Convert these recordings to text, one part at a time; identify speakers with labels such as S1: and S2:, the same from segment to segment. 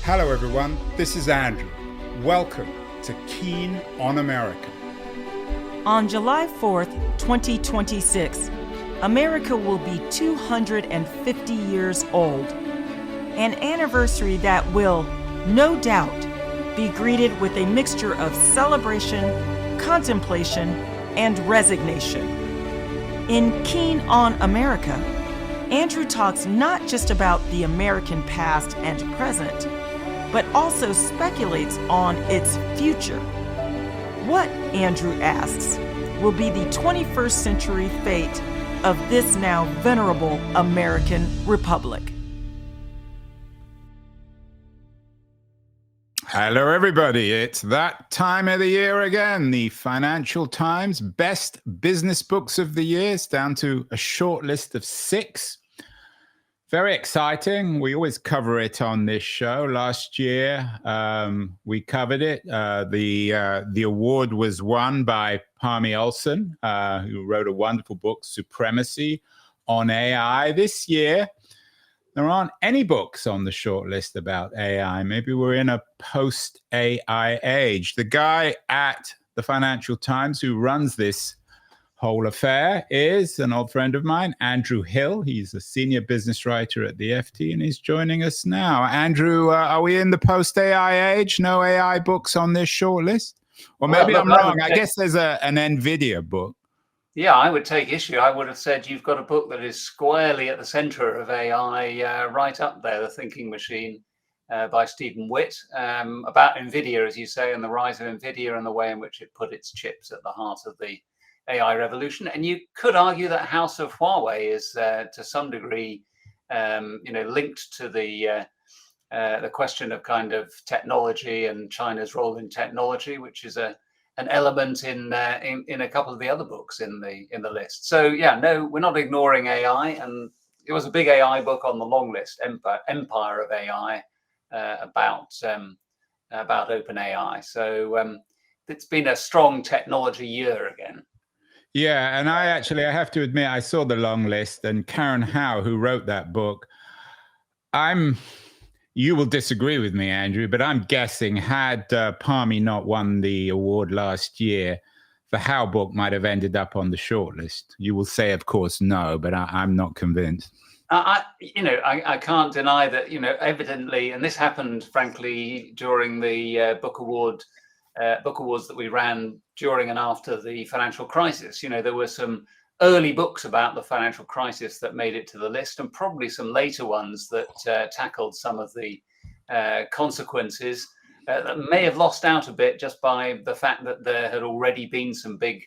S1: Hello everyone, this is Andrew. Welcome to Keen on America.
S2: On July 4th, 2026, America will be 250 years old, an anniversary that will, no doubt, be greeted with a mixture of celebration, contemplation, and resignation. In Keen on America, Andrew talks not just about the American past and present, but also speculates on its future. What, Andrew asks, will be the 21st century fate of this now venerable American republic?
S1: Hello everybody, it's that time of the year again. The Financial Times best business books of the year. It's down to a short list of 6. Very exciting. We always cover it on this show. Last year, we covered it. The award was won by Parmi Olson, who wrote a wonderful book, Supremacy on AI. This year, there aren't any books on the short list about AI. Maybe we're in a post-AI age. The guy at the Financial Times who runs this whole affair is an old friend of mine, Andrew Hill. He's a senior business writer at the FT, and he's joining us now. Andrew, are we in the post-AI age? No AI books on this short list? Or maybe I'm wrong. I guess there's an NVIDIA book.
S3: Yeah, I would take issue. I would have said you've got a book that is squarely at the center of AI, right up there, The Thinking Machine by Stephen Witt, about NVIDIA, as you say, and the rise of NVIDIA and the way in which it put its chips at the heart of the AI revolution. And you could argue that House of Huawei is to some degree, linked to the question of kind of technology and China's role in technology, which is an element in a couple of the other books in the list. So yeah, no, we're not ignoring AI, and it was a big AI book on the long list, Empire of AI, about OpenAI. So it's been a strong technology year again.
S1: Yeah, and I have to admit, I saw the long list, and Karen Howe, who wrote that book, you will disagree with me, Andrew, but I'm guessing had Parmi not won the award last year, the Howe book might have ended up on the shortlist. You will say, of course, no, but I'm not convinced.
S3: I can't deny that, evidently, and this happened, frankly, during the book awards that we ran during and after the financial crisis. There were some early books about the financial crisis that made it to the list, and probably some later ones that tackled some of the consequences that may have lost out a bit just by the fact that there had already been some big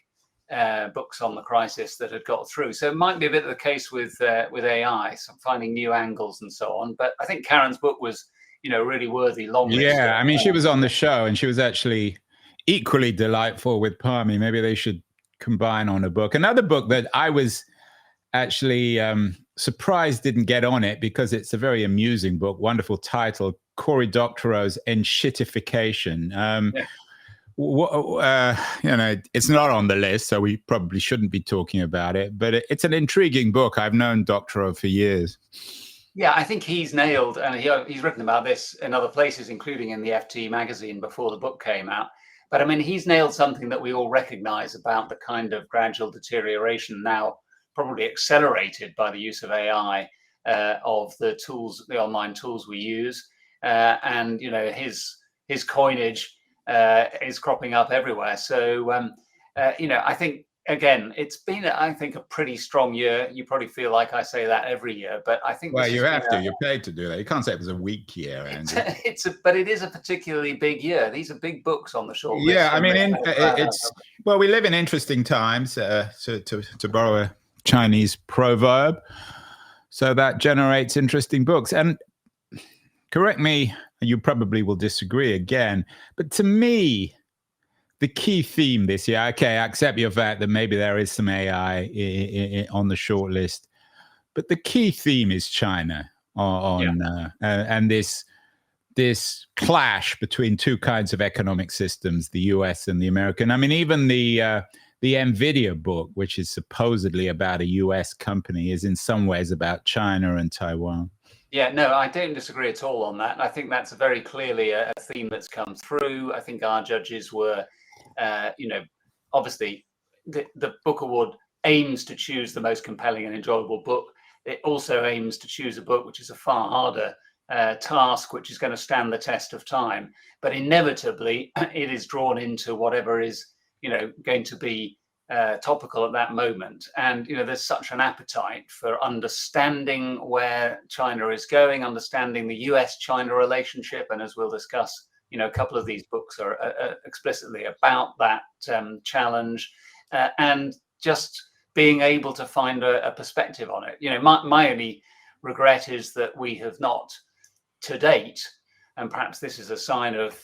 S3: books on the crisis that had got through. So it might be a bit of the case with AI, so finding new angles and so on. But I think Karen's book was, really worthy long list.
S1: Yeah, I mean, she was on the show, and she was actually equally delightful with Parmi. Maybe they should combine on a book. Another book that I was actually surprised didn't get on it, because it's a very amusing book, wonderful title, Cory Doctorow's Enshittification. It's not on the list, so we probably shouldn't be talking about it, but it's an intriguing book. I've known Doctorow for years.
S3: Yeah, I think he's nailed, and he's written about this in other places, including in the FT magazine before the book came out. But I mean, he's nailed something that we all recognize about the kind of gradual deterioration, now probably accelerated by the use of AI, of the tools, the online tools we use. And, his coinage is cropping up everywhere. So, I think, again, it's been, I think, a pretty strong year. You probably feel like I say that every year, but I think...
S1: Well, you have to. You're paid to do that. You can't say it was a weak year, Andy.
S3: But it is a particularly big year. These are big books on the short list.
S1: Yeah, I mean, well, we live in interesting times, to borrow a Chinese proverb. So that generates interesting books. And correct me, you probably will disagree again, but to me, the key theme this year, okay, I accept your fact that maybe there is some AI on the short list, but the key theme is China and this clash between two kinds of economic systems, the US and the American. I mean, even the NVIDIA book, which is supposedly about a US company, is in some ways about China and Taiwan.
S3: Yeah, no, I don't disagree at all on that. I think that's very clearly a theme that's come through. I think our judges were, obviously the book award aims to choose the most compelling and enjoyable book. It also aims to choose a book which is a far harder task, which is going to stand the test of time. But inevitably, it is drawn into whatever is, going to be topical at that moment. And there's such an appetite for understanding where China is going, understanding the US-China relationship, and as we'll discuss, a couple of these books are explicitly about that challenge, and just being able to find a perspective on it. My only regret is that we have not, to date, and perhaps this is a sign of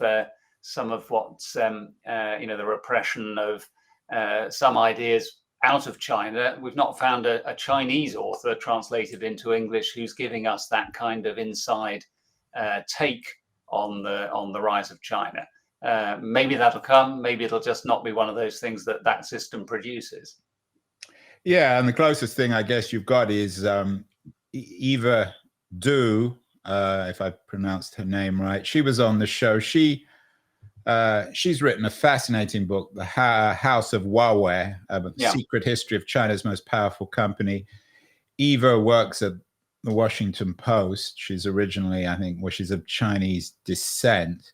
S3: some of what's the repression of some ideas out of China. We've not found a Chinese author translated into English who's giving us that kind of inside take on the rise of China. Maybe that'll come. Maybe it'll just not be one of those things that system produces.
S1: Yeah, and the closest thing I guess you've got is Eva Du, if I pronounced her name right. She was on the show. She's written a fascinating book, The House of Huawei, Secret History of China's Most Powerful Company. Eva works at the Washington Post. She's originally, she's of Chinese descent.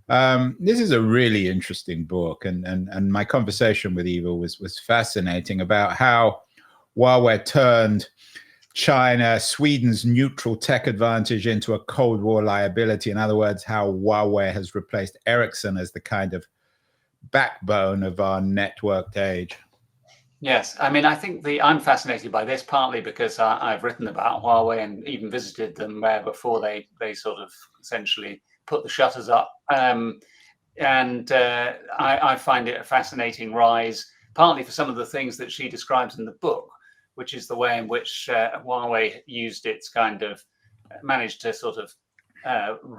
S1: This is a really interesting book, and my conversation with Eva was fascinating about how Huawei turned China, Sweden's neutral tech advantage, into a Cold War liability. In other words, how Huawei has replaced Ericsson as the kind of backbone of our networked age.
S3: Yes, I think I'm fascinated by this partly because I've written about Huawei and even visited them before they sort of essentially put the shutters up. I find it a fascinating rise, partly for some of the things that she describes in the book, which is the way in which Huawei used its managed to sort of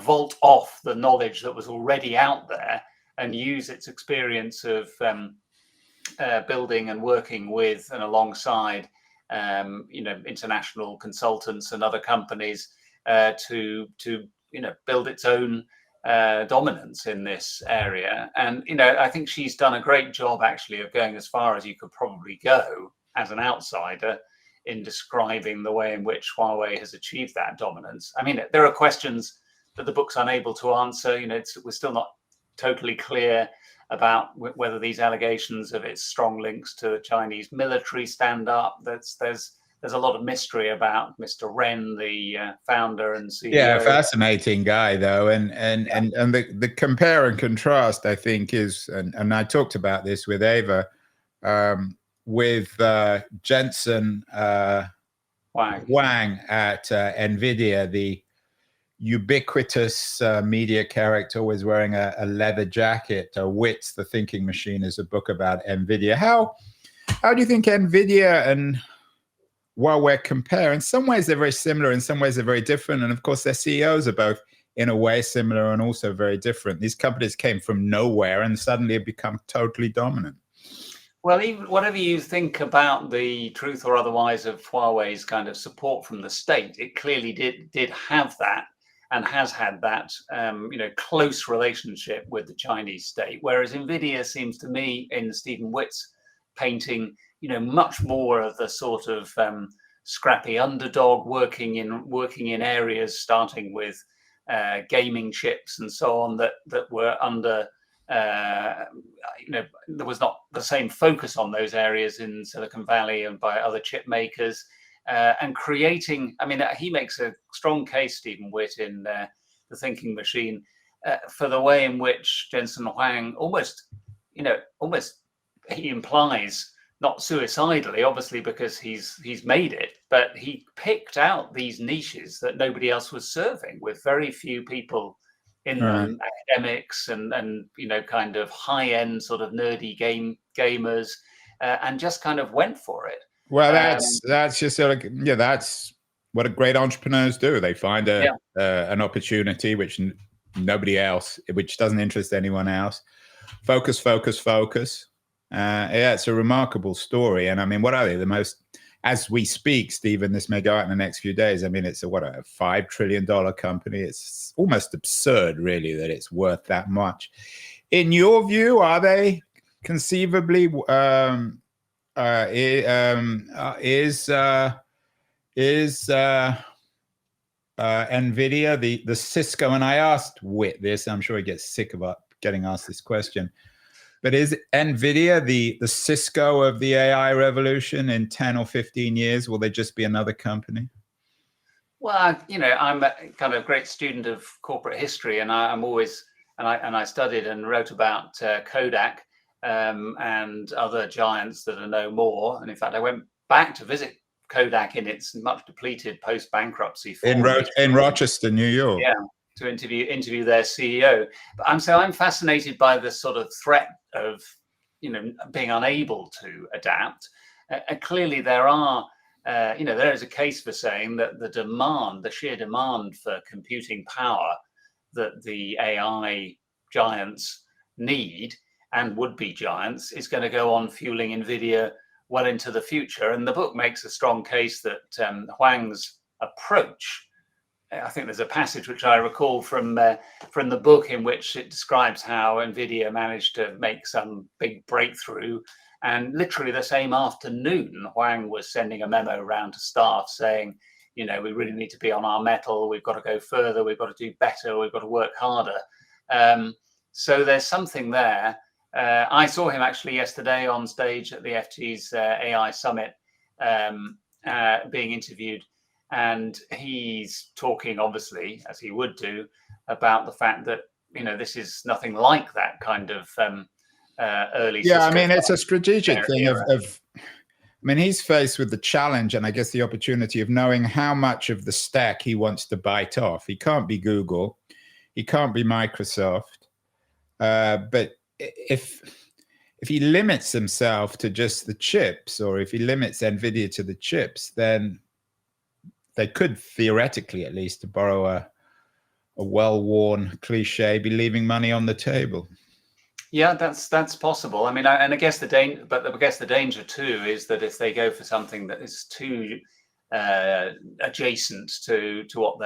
S3: vault off the knowledge that was already out there and use its experience of building and working with and alongside international consultants and other companies to build its own dominance in this area. And I think she's done a great job actually of going as far as you could probably go as an outsider in describing the way in which Huawei has achieved that dominance. There are questions that the book's unable to answer. We're still not totally clear about whether these allegations of its strong links to the Chinese military stand up. There's a lot of mystery about Mr. Ren, the founder and CEO.
S1: Yeah, fascinating guy though, and the compare and contrast I think is, and I talked about this with Ava, with Jensen Wang at NVIDIA, the ubiquitous media character, always wearing a leather jacket. Wits, the Thinking Machine, is a book about NVIDIA. How do you think NVIDIA and Huawei compare? In some ways they're very similar, in some ways they're very different, and of course their CEOs are both in a way similar and also very different. These companies came from nowhere and suddenly have become totally dominant.
S3: Well, even whatever you think about the truth or otherwise of Huawei's kind of support from the state, it clearly did have that and has had that close relationship with the Chinese state. Whereas NVIDIA seems to me, in Stephen Witt's painting, much more of the sort of scrappy underdog working in areas starting with gaming chips and so on that were under. There was not the same focus on those areas in Silicon Valley and by other chip makers, and creating. He makes a strong case, Stephen Witt, in The Thinking Machine, for the way in which Jensen Huang almost he implies, not suicidally, obviously, because he's made it, but he picked out these niches that nobody else was serving, with very few people in them, academics and kind of high-end sort of nerdy gamers, and just kind of went for it.
S1: Well, that's just that's what great entrepreneurs do. They find an opportunity which nobody else, which doesn't interest anyone else. Focus. It's a remarkable story. And what are they? The most as we speak, Stephen, this may go out in the next few days. I mean, it's a $5 trillion company. It's almost absurd, really, that it's worth that much. In your view, are they conceivably NVIDIA the Cisco? And I asked Whit this. I'm sure he gets sick of getting asked this question. But is NVIDIA the Cisco of the AI revolution in 10 or 15 years? Will they just be another company?
S3: Well, I'm a kind of great student of corporate history, and I studied and wrote about Kodak and other giants that are no more. And in fact, I went back to visit Kodak in its much depleted post-bankruptcy
S1: in Rochester, New York.
S3: Yeah, to interview their CEO. But I'm fascinated by the sort of threat of being unable to adapt. Clearly, there is a case for saying that the sheer demand for computing power that the AI giants need and would-be giants is going to go on fueling NVIDIA well into the future. And the book makes a strong case that Wang's approach, I think there's a passage which I recall from the book in which it describes how NVIDIA managed to make some big breakthrough. And literally the same afternoon, Wang was sending a memo around to staff saying, we really need to be on our mettle. We've got to go further. We've got to do better. We've got to work harder. So there's something there. I saw him actually yesterday on stage at the FT's AI Summit being interviewed. And he's talking, obviously, as he would do, about the fact that, this is nothing like that kind of early.
S1: Yeah, I mean, it's a strategic thing he's faced with the challenge and I guess the opportunity of knowing how much of the stack he wants to bite off. He can't be Google. He can't be Microsoft. But if he limits himself to just the chips, or if he limits NVIDIA to the chips, then they could theoretically, at least, to borrow a well-worn cliche, be leaving money on the table.
S3: Yeah, that's possible. I mean, I guess the danger too is that if they go for something that is too adjacent to what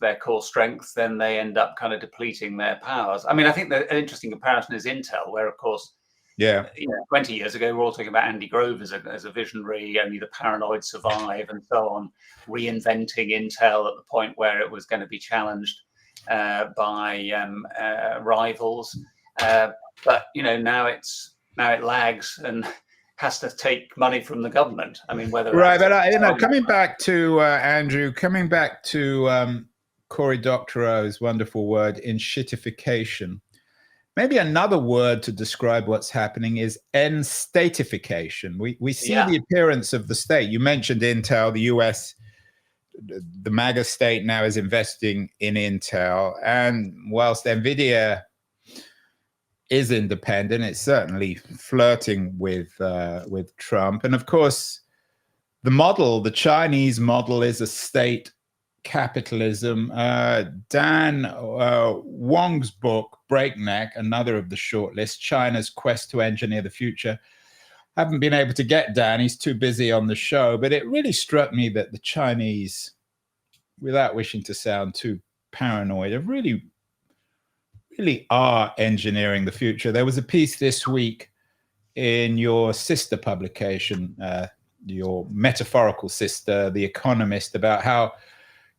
S3: their core strength, then they end up kind of depleting their powers. I mean, I think that an interesting comparison is Intel, where of course, 20 years ago, we're all talking about Andy Grove as a visionary, only the paranoid survive and so on, reinventing Intel at the point where it was going to be challenged by rivals. But now it lags and has to take money from the government. I mean, whether
S1: but coming back to Andrew, coming back to Cory Doctorow's wonderful word, enshittification. Maybe another word to describe what's happening is enstatification. We see the appearance of the state. You mentioned Intel, the US, the MAGA state now is investing in Intel, and whilst NVIDIA is independent, it's certainly flirting with Trump. And of course, the Chinese model is a state capitalism. Dan Wang's book, Breakneck, another of the shortlist, China's Quest to Engineer the Future. Haven't been able to get Dan, he's too busy on the show, but it really struck me that the Chinese, without wishing to sound too paranoid, have really are engineering the future. There was a piece this week in your sister publication, your metaphorical sister, The Economist, about how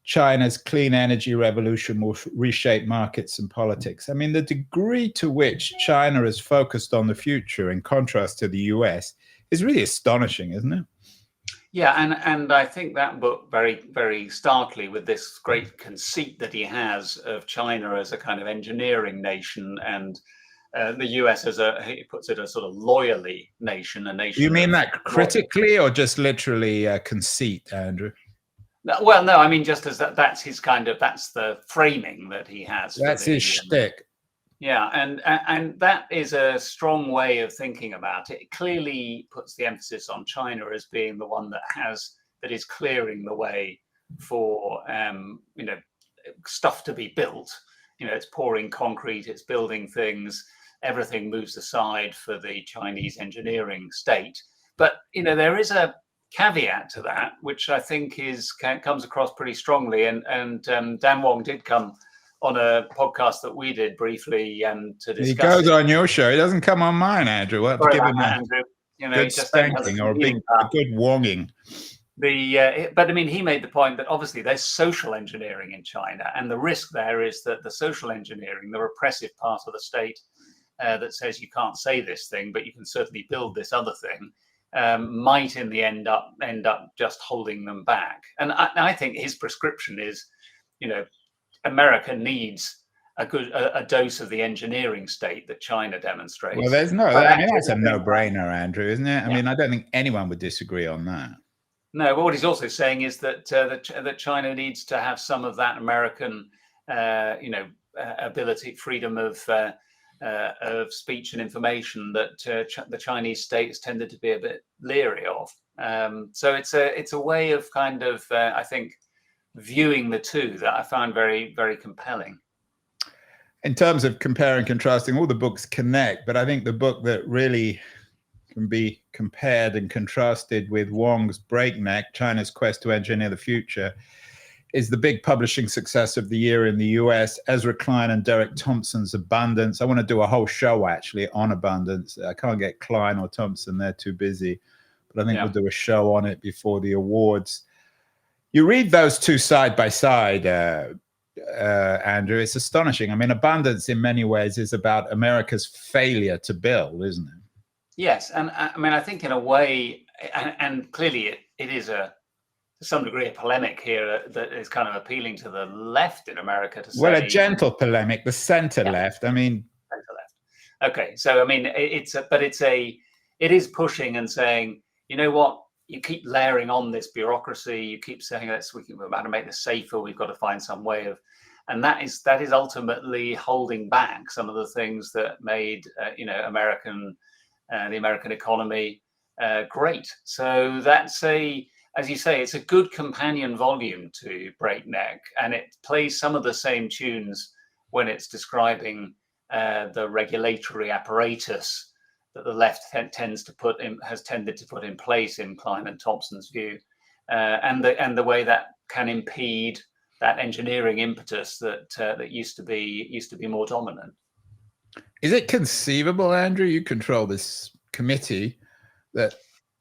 S1: China's clean energy revolution will reshape markets and politics. I mean, the degree to which China is focused on the future, in contrast to the US, is really astonishing, isn't it?
S3: Yeah, and I think that book very, very starkly, with this great conceit that he has of China as a kind of engineering nation, and the US as he puts it, a sort of lawyerly nation, a nation.
S1: You mean that critically or just literally conceit, Andrew?
S3: Well, no, I mean just as that's the framing that he has.
S1: That's his shtick.
S3: Yeah, and that is a strong way of thinking about it. It clearly puts the emphasis on China as being the one that is clearing the way for stuff to be built. It's pouring concrete, it's building things. Everything moves aside for the Chinese engineering state. But there is a caveat to that, which I think comes across pretty strongly. And Dan Wang did come on a podcast that we did briefly to discuss.
S1: He goes on your show. He doesn't come on mine, Andrew. We'll have to give him a
S3: Andrew.
S1: good spanking or a good wonging.
S3: But I mean, he made the point that obviously there's social engineering in China, and the risk there is that the social engineering, the repressive part of the state that says you can't say this thing, but you can certainly build this other thing, might in the end up just holding them back. And I think his prescription is, America needs a dose of the engineering state that China demonstrates.
S1: Well, that's a no-brainer, Andrew, isn't it? I mean, I don't think anyone would disagree on that.
S3: No, but what he's also saying is that that China needs to have some of that American, ability, freedom of speech and information that the Chinese state has tended to be a bit leery of. So it's a way of kind of, I think, viewing the two that I found very, very compelling.
S1: In terms of comparing and contrasting, all the books connect, but I think the book that really can be compared and contrasted with Wang's Breakneck, China's Quest to Engineer the Future, is the big publishing success of the year in the US, Ezra Klein and Derek Thompson's Abundance. I want to do a whole show actually on abundance. I can't get Klein or Thompson, they're too busy, but I think we'll do a show on it before the awards. You read those two side by side, Andrew, it's astonishing. I mean, Abundance in many ways is about America's failure to build, isn't it?
S3: Yes, and I mean, I think in a way, and clearly it is to some degree a polemic here that is kind of appealing to the left in America to say.
S1: Well, a gentle polemic, the center left. I mean,
S3: center left. Okay, so I mean, it is pushing and saying, you know what? You keep layering on this bureaucracy. You keep saying we're about to make this safer. We've got to find some way of, and that is ultimately holding back some of the things that made the American economy great. So that's as you say, it's a good companion volume to Breakneck, and it plays some of the same tunes when it's describing the regulatory apparatus that the left has tended to put in place in Klein and Thompson's view, and the way that can impede that engineering impetus that used to be more dominant.
S1: Is it conceivable, Andrew, you control this committee, that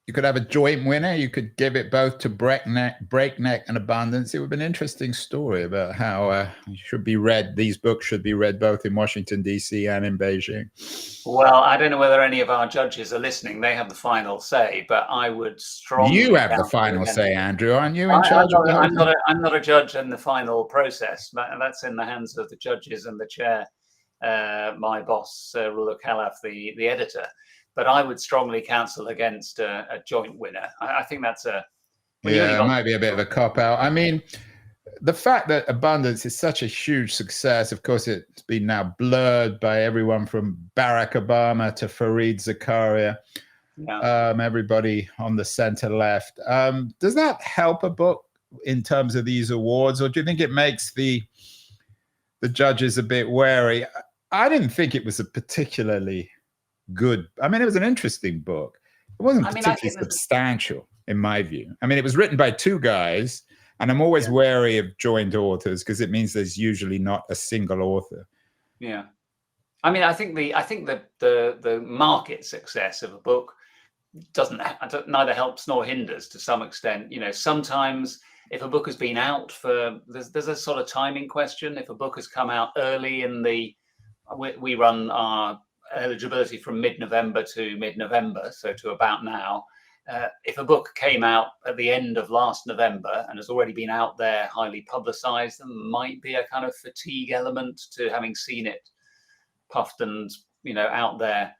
S1: you could have a joint winner? You could give it both to Breakneck and Abundance. It would be an interesting story about how these books should be read both in Washington, D.C. and in Beijing.
S3: Well, I don't know whether any of our judges are listening. They have the final say, but I would strongly...
S1: You have the final say, Andrew, aren't you in charge of that?
S3: I'm not a judge in the final process, but that's in the hands of the judges and the chair, my boss, Rula Khalaf, the editor. But I would strongly counsel against a joint winner. I think that's it
S1: might be a bit of a cop-out. I mean, the fact that Abundance is such a huge success, of course, it's been now blurred by everyone from Barack Obama to Fareed Zakaria, everybody on the center left. Does that help a book in terms of these awards, or do you think it makes the judges a bit wary? I didn't think it was a particularly good. I mean, it was an interesting book. It wasn't particularly substantial, in my view. I mean, it was written by two guys, and I'm always wary of joint authors because it means there's usually not a single author.
S3: Yeah, I mean, I think the market success of a book neither helps nor hinders to some extent. Sometimes if a book has been out there's a sort of timing question. If a book has come out early we run our eligibility from mid-November to mid-November, so to about now. If a book came out at the end of last November and has already been out there, highly publicized, there might be a kind of fatigue element to having seen it puffed and out there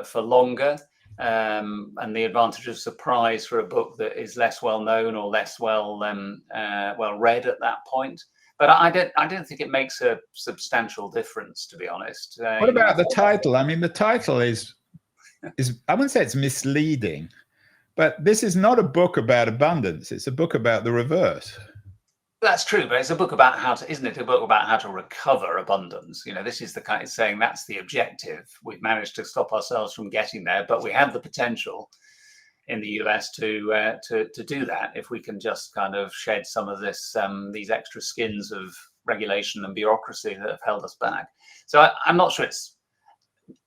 S3: for longer, and the advantage of surprise for a book that is less well known or less well read at that point. But I don't think it makes a substantial difference, to be honest.
S1: What about the title? I mean, the title is I wouldn't say it's misleading, but this is not a book about abundance. It's a book about the reverse.
S3: That's true, but it's a book about isn't it? A book about how to recover abundance. This is the kind of saying that's the objective. We've managed to stop ourselves from getting there, but we have the potential. in the US to do that, if we can just kind of shed some of this these extra skins of regulation and bureaucracy that have held us back. So I'm not sure it's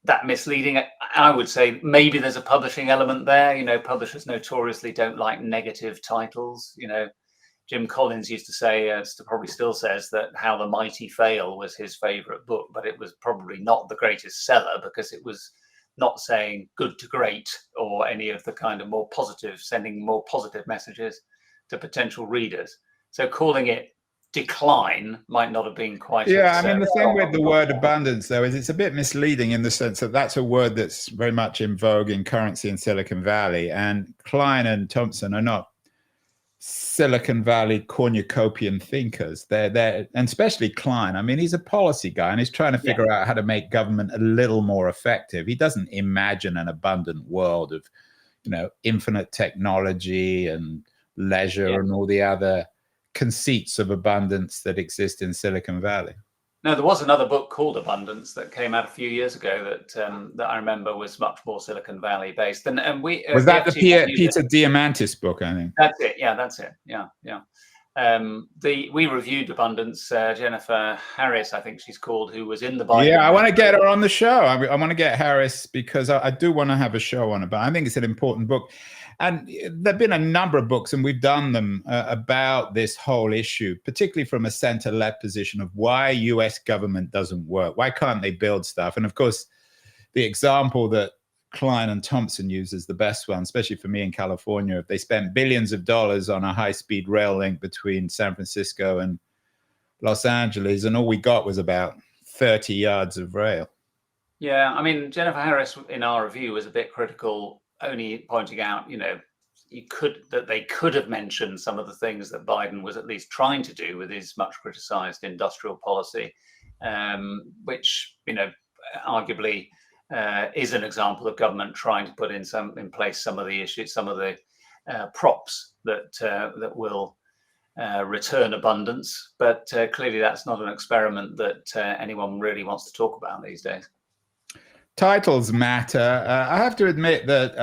S3: that misleading. I would say maybe there's a publishing element there. You know, publishers notoriously don't like negative titles. You know, Jim Collins used to say, probably still says, that How the Mighty Fail was his favorite book, but it was probably not the greatest seller because it was not saying good to great or any of the kind of more positive, sending more positive messages to potential readers. So calling it decline might not have been quite.
S1: Yeah, I mean, the thing with the word abundance, though, is it's a bit misleading in the sense that that's a word that's very much in vogue in currency in Silicon Valley. And Klein and Thompson are not Silicon Valley cornucopian thinkers. They're and especially Klein. I mean, he's a policy guy and he's trying to figure out how to make government a little more effective. He doesn't imagine an abundant world of, you know, infinite technology and leisure and all the other conceits of abundance that exist in Silicon Valley.
S3: No, there was another book called Abundance that came out a few years ago that I remember was much more Silicon Valley based. And we
S1: was that the Peter Diamandis book, I think.
S3: That's it. Yeah, that's it. Yeah. We reviewed Abundance. Jennifer Harris, I think she's called, who was in the Bible.
S1: Yeah, I want to get her on the show. I want to get Harris because I do want to have a show on it. But I think it's an important book. And there have been a number of books, and we've done them about this whole issue, particularly from a center-left position of why US government doesn't work. Why can't they build stuff? And of course, the example that Klein and Thompson use is the best one, especially for me in California. If they spent billions of dollars on a high-speed rail link between San Francisco and Los Angeles, and all we got was about 30 yards of rail.
S3: Yeah, I mean, Jennifer Harris, in our review, was a bit critical, only pointing out, you know, they could have mentioned some of the things that Biden was at least trying to do with his much criticized industrial policy, which, you know, arguably is an example of government trying to put in place some of the issues, some of the props that will return abundance. But clearly, that's not an experiment that anyone really wants to talk about these days.
S1: Titles matter. I have to admit that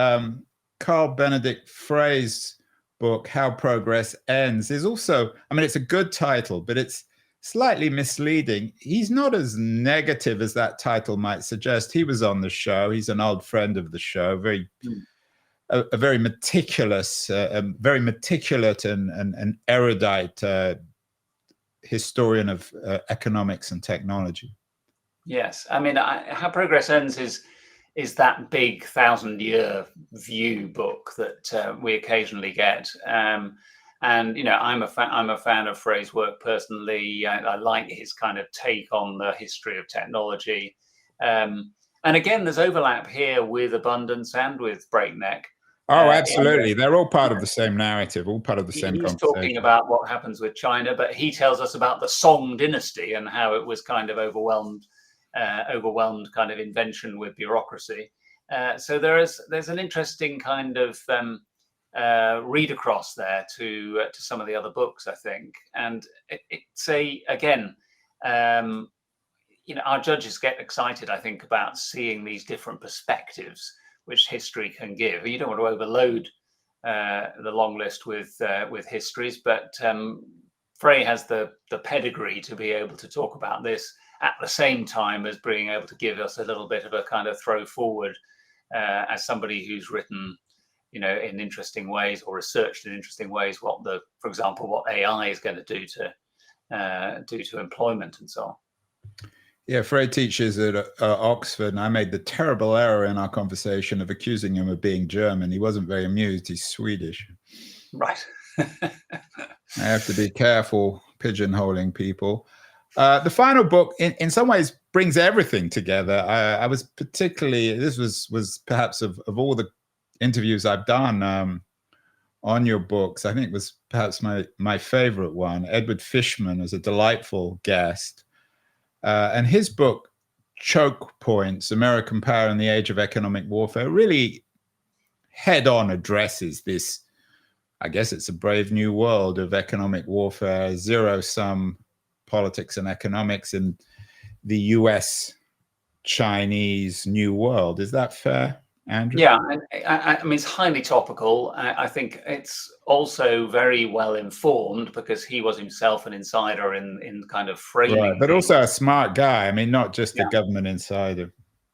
S1: Carl Benedict Frey's book, How Progress Ends, is also, I mean, it's a good title, but it's slightly misleading. He's not as negative as that title might suggest. He was on the show. He's an old friend of the show, a very meticulous, very meticulate and erudite historian of economics and technology.
S3: Yes, I mean, How Progress Ends is that big 1,000-year view book that we occasionally get, and you know, I'm a fan of Frey's work personally. I like his kind of take on the history of technology, and again, there's overlap here with Abundance and with Breakneck.
S1: Oh, absolutely. They're all part of the same narrative, all part of the same conversation.
S3: He's talking about what happens with China, but he tells us about the Song dynasty and how it was kind of overwhelmed kind of invention with bureaucracy. So there's an interesting kind of read across there to some of the other books, I think. And again, you know, our judges get excited, I think, about seeing these different perspectives which history can give. You don't want to overload the long list with histories, but Frey has the pedigree to be able to talk about this at the same time as being able to give us a little bit of a kind of throw forward as somebody who's written, you know, in interesting ways or researched in interesting ways for example, what AI is going to do to employment and so on.
S1: Yeah, Frey teaches at Oxford, and I made the terrible error in our conversation of accusing him of being German. He wasn't very amused. He's Swedish.
S3: Right.
S1: I have to be careful pigeonholing people. The final book, in some ways, brings everything together. I was particularly, this was perhaps of all the interviews I've done on your books, I think it was perhaps my favorite one. Edward Fishman was a delightful guest. And his book, Choke Points, American Power in the Age of Economic Warfare, really head-on addresses this, I guess it's a brave new world of economic warfare, zero-sum politics and economics in the US-Chinese new world. Is that fair? Andrew?
S3: Yeah, I mean, it's highly topical. I think it's also very well informed because he was himself an insider in kind of
S1: Right,
S3: framing
S1: but
S3: things.
S1: also a smart guy. I mean, not just a
S3: Yeah.
S1: government insider.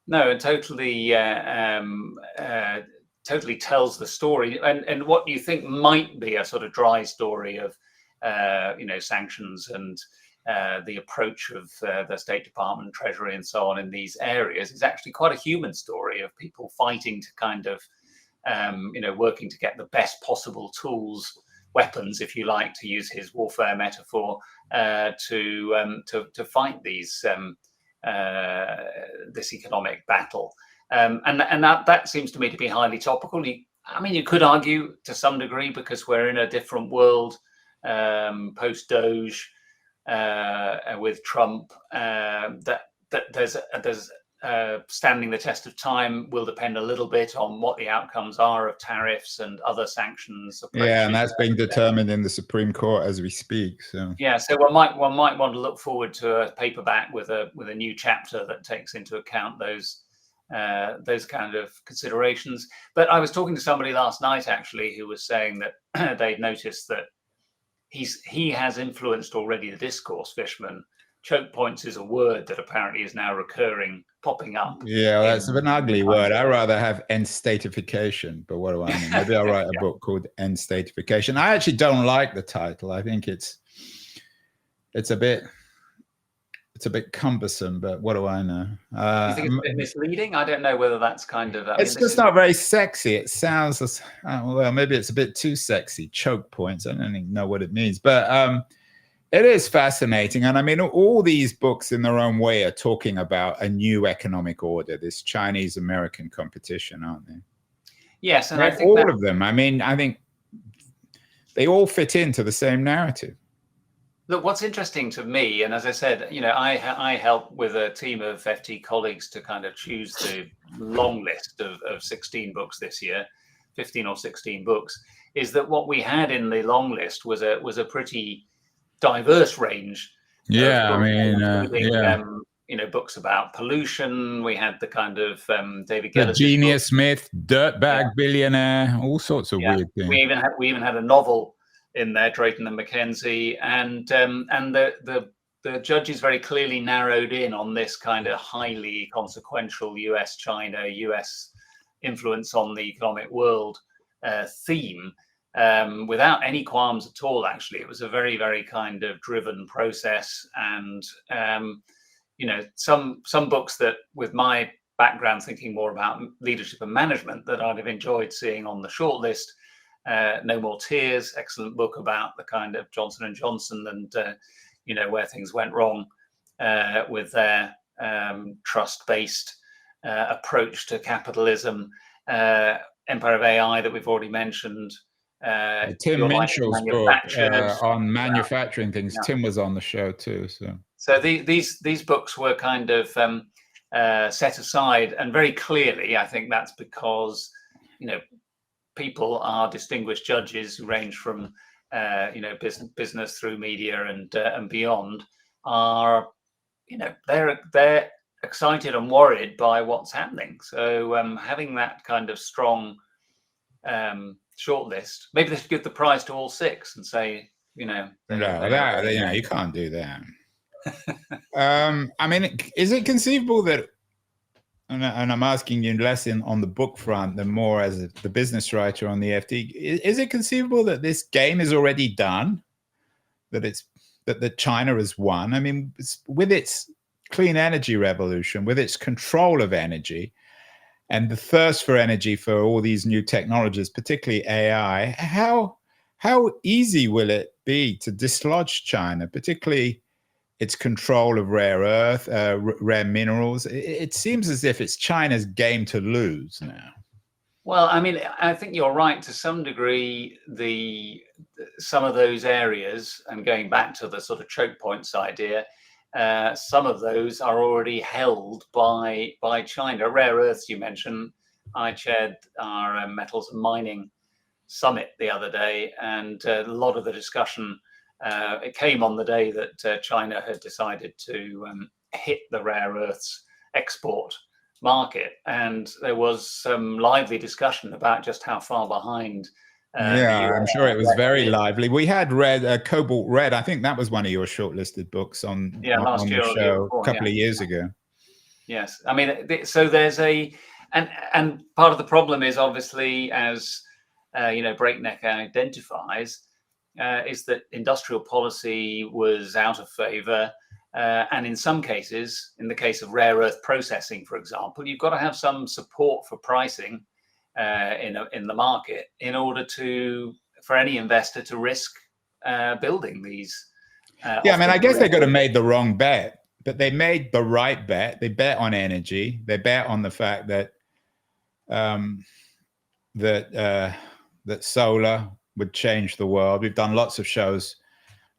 S3: No, it totally totally tells the story, and what you think might be a sort of dry story of sanctions and the approach of the State Department, Treasury, and so on in these areas is actually quite a human story of people fighting to kind of working to get the best possible tools, weapons, if you like, to use his warfare metaphor, to fight these. This economic battle, and that seems to me to be highly topical. I mean, you could argue to some degree because we're in a different world post Doge with Trump. That there's standing the test of time will depend a little bit on what the outcomes are of tariffs and other sanctions approaches.
S1: Yeah, and that's being determined in the Supreme Court as we speak. So
S3: yeah, so one might want to look forward to a paperback with a new chapter that takes into account those kind of considerations. But I was talking to somebody last night actually who was saying that they'd noticed that he has influenced already the discourse. Fishman. Choke points is a word that apparently is now popping up.
S1: Yeah, well, that's an ugly word. I'd rather have end statification, but what do I mean? Maybe I'll write a book called End Statification. I actually don't like the title. I think it's a bit cumbersome, but what do I know?
S3: You think it's a bit misleading? I don't know whether that's kind of.
S1: It's just not very sexy. It sounds well, maybe it's a bit too sexy. Choke points. I don't even know what it means, but it is fascinating. And I mean, all these books in their own way are talking about a new economic order, this Chinese-American competition, aren't they?
S3: Yes. And
S1: I think all of them. I mean, I think they all fit into the same narrative.
S3: Look, what's interesting to me, and as I said, I help with a team of FT colleagues to kind of choose the long list of 16 books this year, 15 or 16 books, is that what we had in the long list was a pretty diverse range.
S1: Yeah,
S3: books,
S1: I mean,
S3: books about pollution. We had the kind of David
S1: the
S3: Gillis
S1: Genius Myth, Dirtbag Billionaire, all sorts of weird things.
S3: We even had a novel in there, Drayton and Mackenzie, and the judges very clearly narrowed in on this kind of highly consequential US-China, US influence on the economic world theme. Without any qualms at all, actually. It was a very, very kind of driven process. And, some books that, with my background thinking more about leadership and management, that I'd have enjoyed seeing on the shortlist. No More Tears, excellent book about the kind of Johnson & Johnson and, where things went wrong with their trust-based approach to capitalism. Empire of AI that we've already mentioned.
S1: Tim Minshall's book on manufacturing things. Yeah. Tim was on the show too.
S3: So these books were kind of set aside, and very clearly, I think that's because people are distinguished judges who range from business through media and beyond are they're excited and worried by what's happening. So having that kind of strong shortlist, maybe they should give the prize to all six and say, you can't
S1: do that. I mean, is it conceivable that, and I'm asking you less on the book front than more as the business writer on the FT, is it conceivable that this game is already done, that China has won? I mean, with its clean energy revolution, with its control of energy, and the thirst for energy for all these new technologies, particularly AI, how easy will it be to dislodge China, particularly its control of rare earth, rare minerals? It seems as if it's China's game to lose now.
S3: Well, I mean, I think you're right to some degree. Some of those areas, and going back to the sort of choke points idea, some of those are already held by China. Rare earths, you mentioned. I chaired our metals and mining summit the other day, and a lot of the discussion it came on the day that China had decided to hit the rare earths export market, and there was some lively discussion about just how far behind.
S1: Yeah, I'm sure it was very lively. We had read Cobalt Red. I think that was one of your shortlisted books on
S3: last year
S1: the
S3: or the year
S1: show
S3: before,
S1: a couple of years ago.
S3: Yes, I mean, so there's and part of the problem is obviously, as Breakneck identifies, is that industrial policy was out of favor. And in some cases, in the case of rare earth processing, for example, you've got to have some support for pricing in the market in order for any investor to risk building these.
S1: Yeah, I mean, I guess they could have made the wrong bet, but they made the right bet. They bet on energy. They bet on the fact that that solar would change the world. We've done lots of shows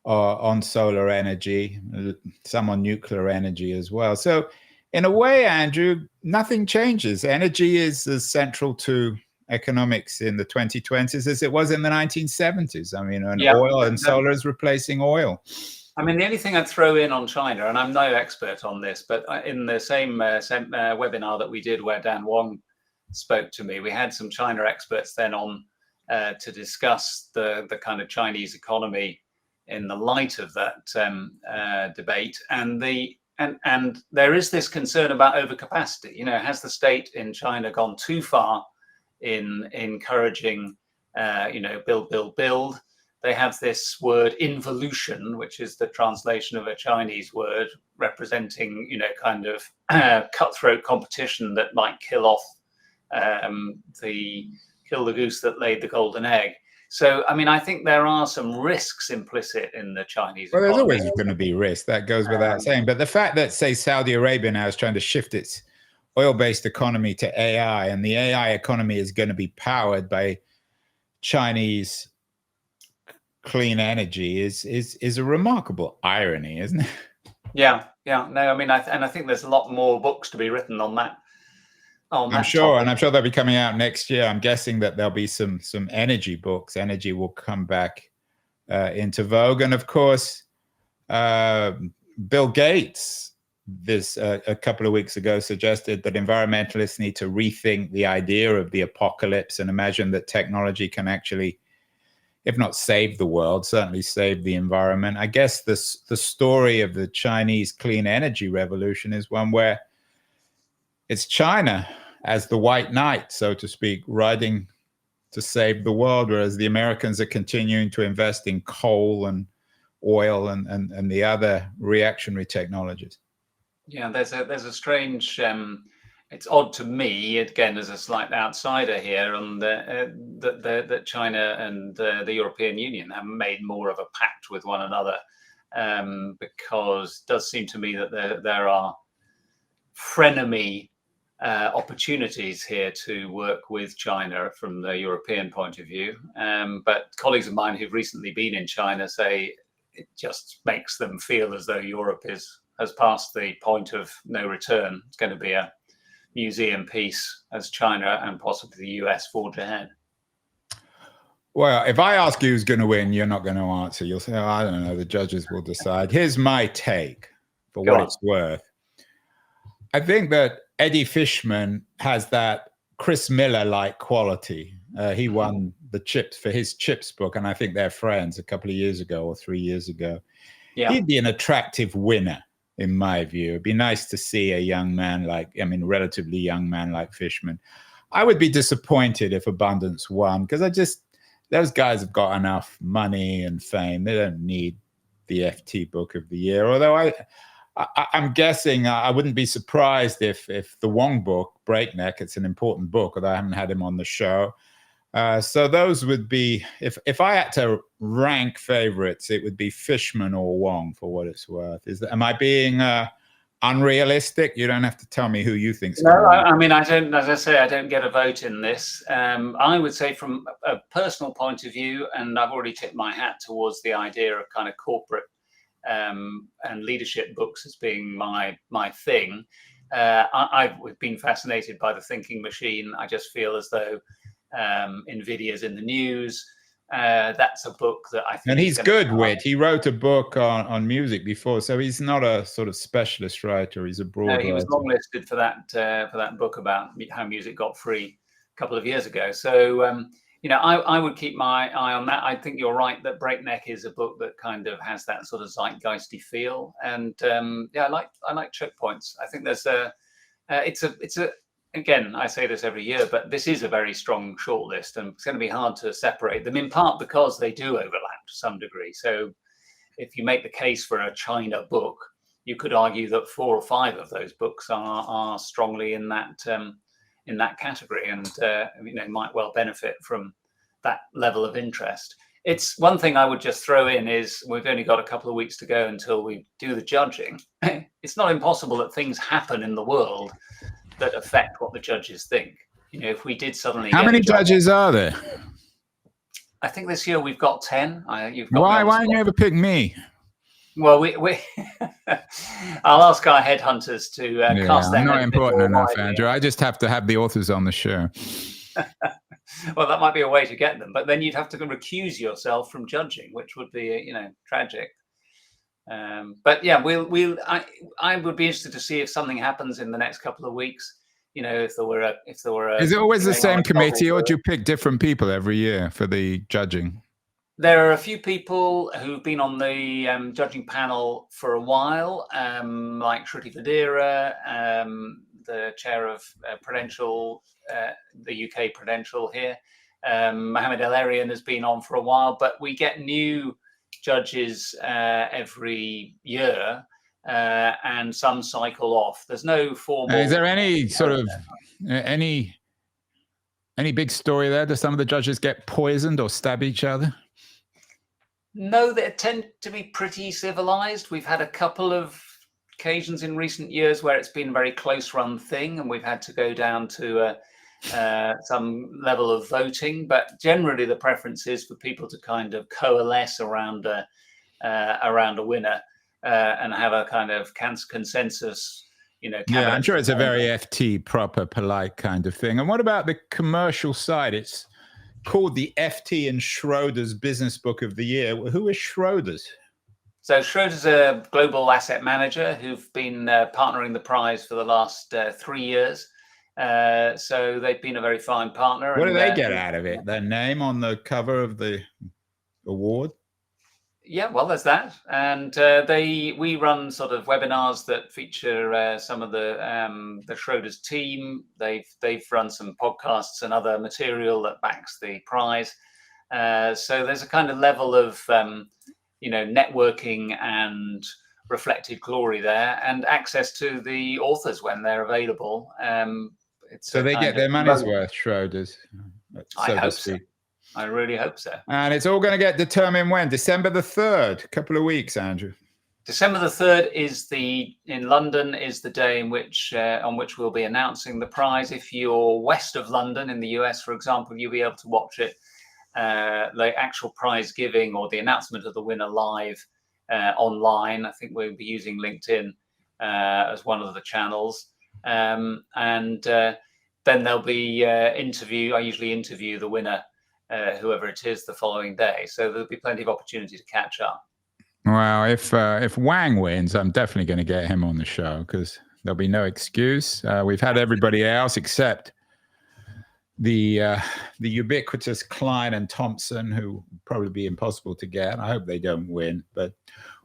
S1: on solar energy, some on nuclear energy as well. So in a way, Andrew, nothing changes. Energy is as central to economics in the 2020s as it was in the 1970s. I mean, oil and solar is replacing oil.
S3: I mean, the only thing I'd throw in on China, and I'm no expert on this, but in the same webinar that we did where Dan Wang spoke to me, we had some China experts then on to discuss the kind of Chinese economy in the light of that debate, and there is this concern about overcapacity. Has the state in China gone too far in encouraging, build? They have this word involution, which is the translation of a Chinese word representing, kind of cutthroat competition that might kill the goose that laid the golden egg. So, I mean, I think there are some risks implicit in the Chinese economy.
S1: There's always going to be risk. That goes without saying. But the fact that, say, Saudi Arabia now is trying to shift its oil-based economy to AI, and the AI economy is going to be powered by Chinese clean energy is a remarkable irony, isn't it?
S3: Yeah. No, I mean, I think there's a lot more books to be written on that.
S1: I'm sure, and I'm sure they'll be coming out next year. I'm guessing that there'll be some energy books. Energy will come back into vogue, and of course, Bill Gates, a couple of weeks ago, suggested that environmentalists need to rethink the idea of the apocalypse and imagine that technology can actually, if not save the world, certainly save the environment. I guess the story of the Chinese clean energy revolution is one where it's China as the white knight, so to speak, riding to save the world, whereas the Americans are continuing to invest in coal and oil and the other reactionary technologies. Yeah,
S3: there's a strange. It's odd to me, again, as a slight outsider here, on that China and the European Union have made more of a pact with one another, because it does seem to me that there are frenemy opportunities here to work with China from the European point of view. But colleagues of mine who've recently been in China say it just makes them feel as though Europe has passed the point of no return. It's going to be a museum piece as China and possibly the US forge ahead.
S1: Well, if I ask you who's going to win, you're not going to answer. You'll say, I don't know, the judges will decide. Here's my take for what it's worth. I think that Eddie Fishman has that Chris Miller-like quality. He won the Chips for his Chips book, and I think they're friends a couple of years ago or 3 years ago. Yeah. He'd be an attractive winner, in my view. It'd be nice to see a relatively young man like Fishman. I would be disappointed if Abundance won, because those guys have got enough money and fame. They don't need the FT Book of the Year. Although I'm guessing I wouldn't be surprised if the Wang book, Breakneck, it's an important book, although I haven't had him on the show. So those would be, if I had to rank favorites, it would be Fishman or Wang, for what it's worth. Am I being unrealistic? You don't have to tell me who you think's
S3: No, I mean, I don't, as I say, I don't get a vote in this. I would say from a personal point of view, and I've already tipped my hat towards the idea of kind of corporate and leadership books as being my thing. I've been fascinated by The Thinking Machine. I just feel as though NVIDIA's in the news. that's a book that I think.
S1: And he's good, Whit. He wrote a book on music before, so he's not a sort of specialist writer. He's a broad
S3: he was
S1: writer.
S3: longlisted for that book about how music got free a couple of years ago. So I would keep my eye on that. I think you're right that Breakneck is a book that kind of has that sort of zeitgeisty feel, and I like choke points. I think there's it's a again, I say this every year, but this is a very strong shortlist, and it's going to be hard to separate them, in part because they do overlap to some degree. So if you make the case for a China book, you could argue that 4 or 5 of those books are strongly in that category, and might well benefit from that level of interest. It's one thing I would just throw in is we've only got a couple of weeks to go until we do the judging. It's not impossible that things happen in the world that affect what the judges think. If we did suddenly...
S1: How many judges are there?
S3: I think this year we've got 10.
S1: Why didn't you ever pick me?
S3: Well, we I'll ask our headhunters to cast their...
S1: I'm not important enough, Andrew. I just have to have the authors on the show.
S3: Well, that might be a way to get them, but then you'd have to recuse yourself from judging, which would be, tragic. But yeah, I would be interested to see if something happens in the next couple of weeks. If there were a. Is
S1: it always the same committee, or do you pick different people every year for the judging?
S3: There are a few people who've been on the judging panel for a while, like Shruti Vadera, the chair of Prudential, the UK Prudential here. Mohammed El-Arian has been on for a while, but we get new judges every year, and some cycle off. There's no formal...
S1: Is there any sort of any big story there? Do some of the judges get poisoned or stab each other?
S3: No, they tend to be pretty civilized. We've had a couple of occasions in recent years where it's been a very close run thing, and we've had to go down to some level of voting, but generally the preference is for people to kind of coalesce around a winner and have a kind of consensus.
S1: Yeah, I'm sure it's a very FT proper, polite kind of thing. And what about the commercial side? It's called the FT and Schroders Business Book of the Year. Who is Schroders?
S3: So Schroders a global asset manager who've been partnering the prize for the last 3 years. So they've been a very fine partner.
S1: What do they get out of it? Their name on the cover of the award?
S3: Yeah, well, there's that. And we run sort of webinars that feature some of the Schroders team. They've run some podcasts and other material that backs the prize. So there's a kind of level of networking and reflected glory there, and access to the authors when they're available.
S1: So they get their money's worth, Schroders.
S3: I hope so. I really hope so.
S1: And it's all going to get determined when? December the 3rd, a couple of weeks, Andrew.
S3: December the 3rd in London is the day on which we'll be announcing the prize. If you're west of London in the US, for example, you'll be able to watch it, the actual prize giving or the announcement of the winner live online. I think we'll be using LinkedIn as one of the channels. And then there'll be interview. I usually interview the winner, whoever it is, the following day. So there'll be plenty of opportunity to catch up.
S1: Well, if Wang wins, I'm definitely going to get him on the show, because there'll be no excuse. We've had everybody else except the ubiquitous Klein and Thompson, who probably be impossible to get. I hope they don't win, but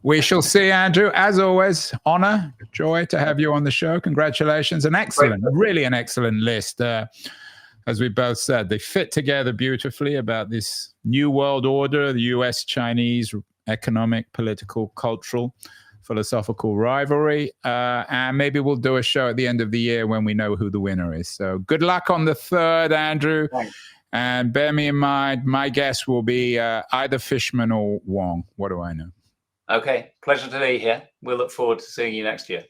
S1: we shall see. Andrew, as always, honor, joy to have you on the show. Congratulations. Really an excellent list. As we both said, they fit together beautifully about this new world order, the US-Chinese economic, political, cultural, philosophical rivalry. And maybe we'll do a show at the end of the year when we know who the winner is. So good luck on the 3rd, Andrew.
S3: Thanks.
S1: And bear me in mind, my guess will be either Fishman or Wang. What do I know?
S3: Okay. Pleasure to be here. We'll look forward to seeing you next year.